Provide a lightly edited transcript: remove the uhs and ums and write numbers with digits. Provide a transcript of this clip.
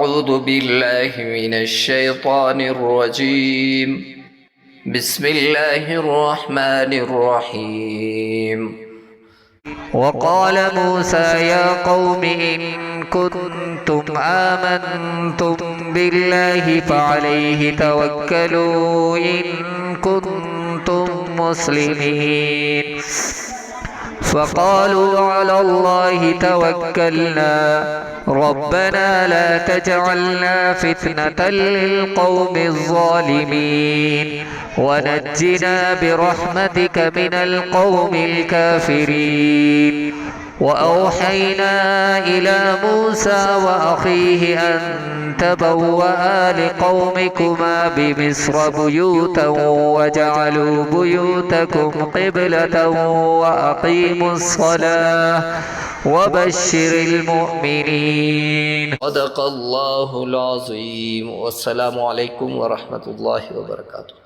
أعوذ بالله من الشيطان الرجيم. بسم الله الرحمن الرحيم. وقال موسى يا قوم إن كنتم آمنتم بالله فعليه توكلوا إن كنتم مسلمين. فقالوا على الله توكلنا ربنا لا تجعلنا فتنة للقوم الظالمين ونجنا برحمتك من القوم الكافرين. وأوحينا إلى موسى وأخيه أن تبوأ لقومكما بمصر بيوتا وجعلوا بيوتكم قبلة وأقيموا الصلاة وبشر المؤمنين. صدق الله العظيم. والسلام عليكم ورحمة الله وبركاته.